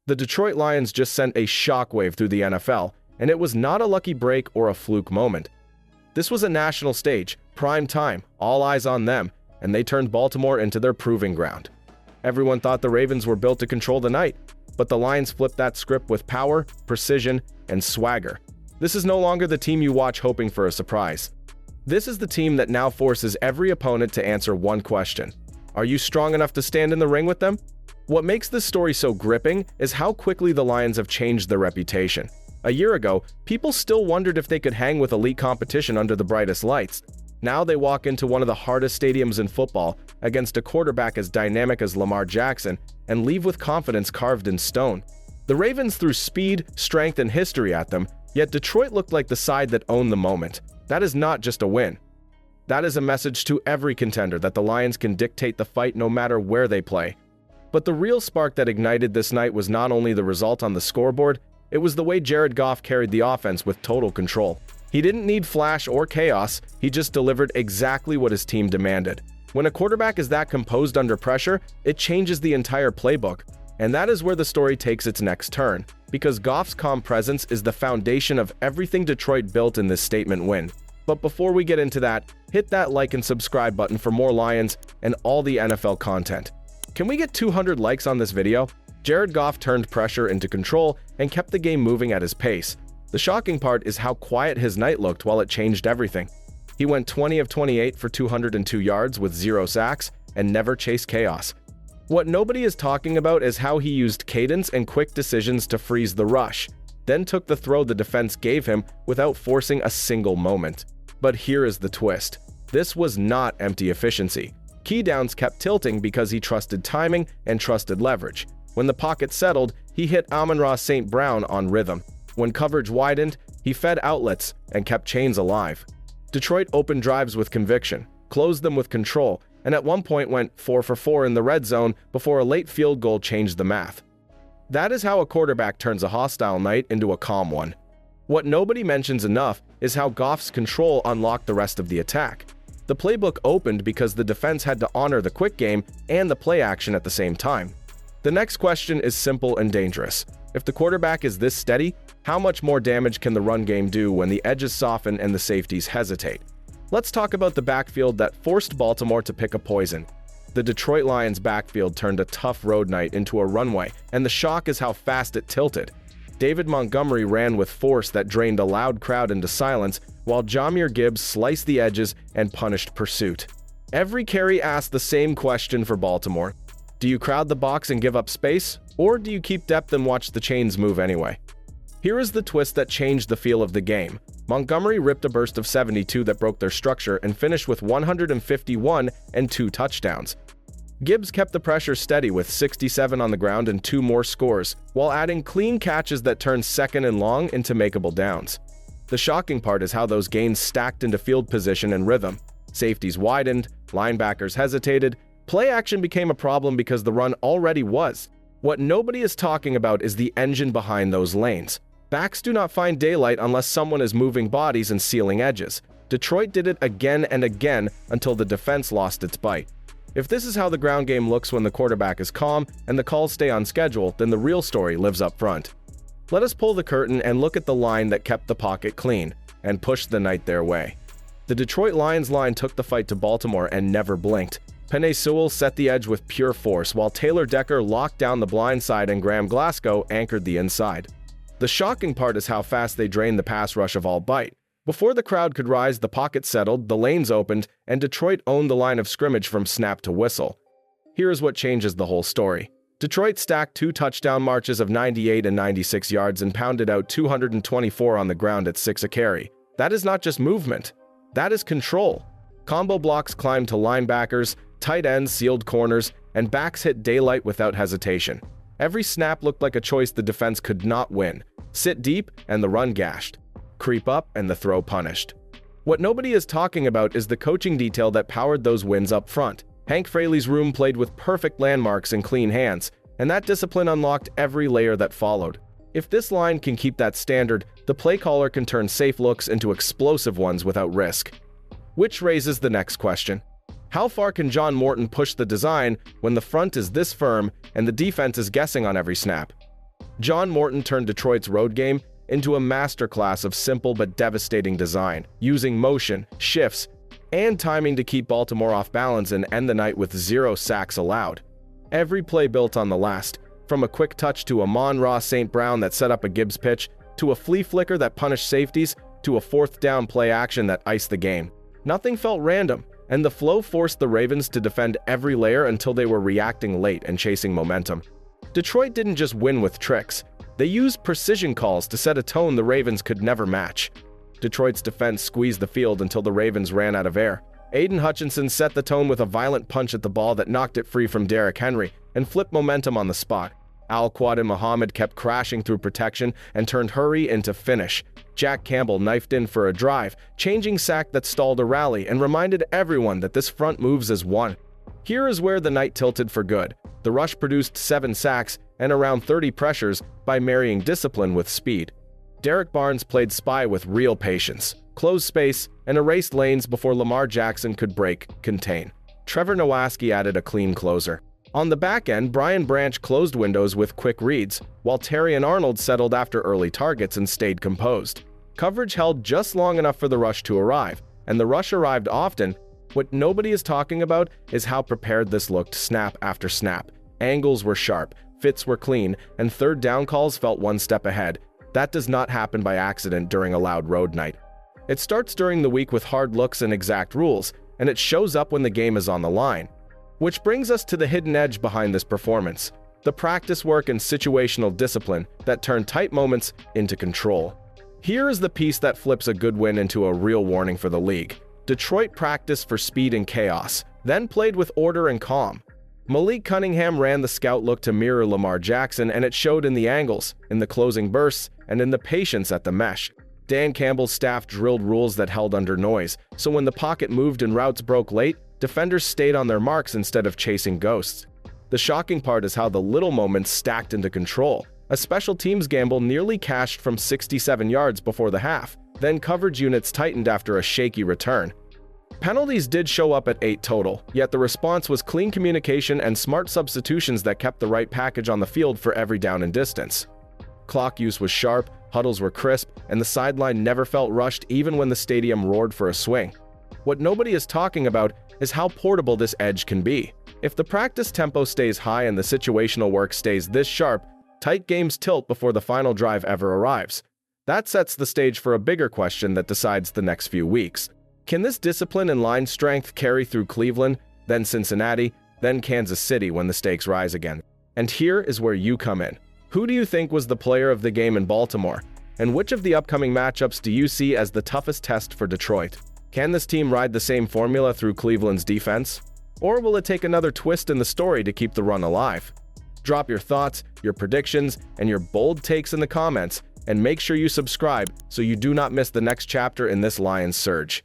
The Detroit Lions just sent a shockwave through the NFL, and it was not a lucky break or a fluke moment. This was a national stage, prime time, all eyes on them, and they turned Baltimore into their proving ground. Everyone thought the Ravens were built to control the night, but the Lions flipped that script with power, precision, and swagger. This is no longer the team you watch hoping for a surprise. This is the team that now forces every opponent to answer one question: are you strong enough to stand in the ring with them? What makes this story so gripping is how quickly the Lions have changed their reputation. A year ago, people still wondered if they could hang with elite competition under the brightest lights. Now they walk into one of the hardest stadiums in football against a quarterback as dynamic as Lamar Jackson and leave with confidence carved in stone. The Ravens threw speed, strength, and history at them, yet Detroit looked like the side that owned the moment. That is not just a win. That is a message to every contender that the Lions can dictate the fight no matter where they play. But the real spark that ignited this night was not only the result on the scoreboard, it was the way Jared Goff carried the offense with total control. He didn't need flash or chaos, he just delivered exactly what his team demanded. When a quarterback is that composed under pressure, it changes the entire playbook. And that is where the story takes its next turn, because Goff's calm presence is the foundation of everything Detroit built in this statement win. But before we get into that, hit that like and subscribe button for more Lions and all the NFL content. Can we get 200 likes on this video? Jared Goff turned pressure into control and kept the game moving at his pace. The shocking part is how quiet his night looked while it changed everything. He went 20 of 28 for 202 yards with 0 sacks and never chased chaos. What nobody is talking about is how he used cadence and quick decisions to freeze the rush, then took the throw the defense gave him without forcing a single moment. But here is the twist. This was not empty efficiency. Key downs kept tilting because he trusted timing and trusted leverage. When the pocket settled, he hit Amon-Ra St. Brown on rhythm. When coverage widened, he fed outlets and kept chains alive. Detroit opened drives with conviction, closed them with control, and at one point went 4 for 4 in the red zone before a late field goal changed the math. That is how a quarterback turns a hostile night into a calm one. What nobody mentions enough is how Goff's control unlocked the rest of the attack. The playbook opened because the defense had to honor the quick game and the play action at the same time. The next question is simple and dangerous. If the quarterback is this steady, how much more damage can the run game do when the edges soften and the safeties hesitate? Let's talk about the backfield that forced Baltimore to pick a poison. The Detroit Lions backfield turned a tough road night into a runway, and the shock is how fast it tilted. David Montgomery ran with force that drained a loud crowd into silence, while Jahmyr Gibbs sliced the edges and punished pursuit. Every carry asked the same question for Baltimore. Do you crowd the box and give up space, or do you keep depth and watch the chains move anyway? Here is the twist that changed the feel of the game. Montgomery ripped a burst of 72 that broke their structure and finished with 151 and 2 touchdowns. Gibbs kept the pressure steady with 67 on the ground and 2 more scores, while adding clean catches that turned second and long into makeable downs. The shocking part is how those gains stacked into field position and rhythm. Safeties widened, linebackers hesitated, play action became a problem because the run already was. What nobody is talking about is the engine behind those lanes. Backs do not find daylight unless someone is moving bodies and sealing edges. Detroit did it again and again until the defense lost its bite. If this is how the ground game looks when the quarterback is calm and the calls stay on schedule, then the real story lives up front. Let us pull the curtain and look at the line that kept the pocket clean and pushed the night their way. The Detroit Lions line took the fight to Baltimore and never blinked. Penei Sewell set the edge with pure force, while Taylor Decker locked down the blind side and Graham Glasgow anchored the inside. The shocking part is how fast they drained the pass rush of all bite. Before the crowd could rise, the pocket settled, the lanes opened, and Detroit owned the line of scrimmage from snap to whistle. Here is what changes the whole story. Detroit stacked 2 touchdown marches of 98 and 96 yards and pounded out 224 on the ground at 6 a carry. That is not just movement. That is control. Combo blocks climbed to linebackers, tight ends sealed corners, and backs hit daylight without hesitation. Every snap looked like a choice the defense could not win. Sit deep, and the run gashed. Creep up, and the throw punished. What nobody is talking about is the coaching detail that powered those wins up front. Hank Fraley's room played with perfect landmarks and clean hands, and that discipline unlocked every layer that followed. If this line can keep that standard, the play caller can turn safe looks into explosive ones without risk. Which raises the next question. How far can John Morton push the design when the front is this firm and the defense is guessing on every snap? John Morton turned Detroit's road game into a masterclass of simple but devastating design, using motion, shifts, and timing to keep Baltimore off balance and end the night with 0 sacks allowed. Every play built on the last, from a quick touch to a Mon-Ra St. Brown that set up a Gibbs pitch, to a flea flicker that punished safeties, to a 4th down play action that iced the game. Nothing felt random, and the flow forced the Ravens to defend every layer until they were reacting late and chasing momentum. Detroit didn't just win with tricks. They used precision calls to set a tone the Ravens could never match. Detroit's defense squeezed the field until the Ravens ran out of air. Aiden Hutchinson set the tone with a violent punch at the ball that knocked it free from Derrick Henry and flipped momentum on the spot. Al-Quadin Muhammad kept crashing through protection and turned hurry into finish. Jack Campbell knifed in for a drive, changing sack that stalled a rally and reminded everyone that this front moves as one. Here is where the night tilted for good. The rush produced 7 sacks and around 30 pressures by marrying discipline with speed. Derek Barnes played spy with real patience, closed space, and erased lanes before Lamar Jackson could break, contain. Trevor Nowaski added a clean closer. On the back end, Brian Branch closed windows with quick reads, while Terry and Arnold settled after early targets and stayed composed. Coverage held just long enough for the rush to arrive, and the rush arrived often. What nobody is talking about is how prepared this looked snap after snap. Angles were sharp, fits were clean, and 3rd down calls felt one step ahead. That does not happen by accident during a loud road night. It starts during the week with hard looks and exact rules, and it shows up when the game is on the line. Which brings us to the hidden edge behind this performance, the practice work and situational discipline that turn tight moments into control. Here is the piece that flips a good win into a real warning for the league. Detroit practiced for speed and chaos, then played with order and calm. Malik Cunningham ran the scout look to mirror Lamar Jackson, and it showed in the angles, in the closing bursts, and in the patience at the mesh. Dan Campbell's staff drilled rules that held under noise, so when the pocket moved and routes broke late, defenders stayed on their marks instead of chasing ghosts. The shocking part is how the little moments stacked into control. A special teams gamble nearly cashed from 67 yards before the half, then coverage units tightened after a shaky return. Penalties did show up at 8 total, yet the response was clean communication and smart substitutions that kept the right package on the field for every down and distance. Clock use was sharp, huddles were crisp, and the sideline never felt rushed even when the stadium roared for a swing. What nobody is talking about is how portable this edge can be. If the practice tempo stays high and the situational work stays this sharp, tight games tilt before the final drive ever arrives. That sets the stage for a bigger question that decides the next few weeks. Can this discipline and line strength carry through Cleveland, then Cincinnati, then Kansas City when the stakes rise again? And here is where you come in. Who do you think was the player of the game in Baltimore? And which of the upcoming matchups do you see as the toughest test for Detroit? Can this team ride the same formula through Cleveland's defense? Or will it take another twist in the story to keep the run alive? Drop your thoughts, your predictions, and your bold takes in the comments, and make sure you subscribe so you do not miss the next chapter in this Lions surge.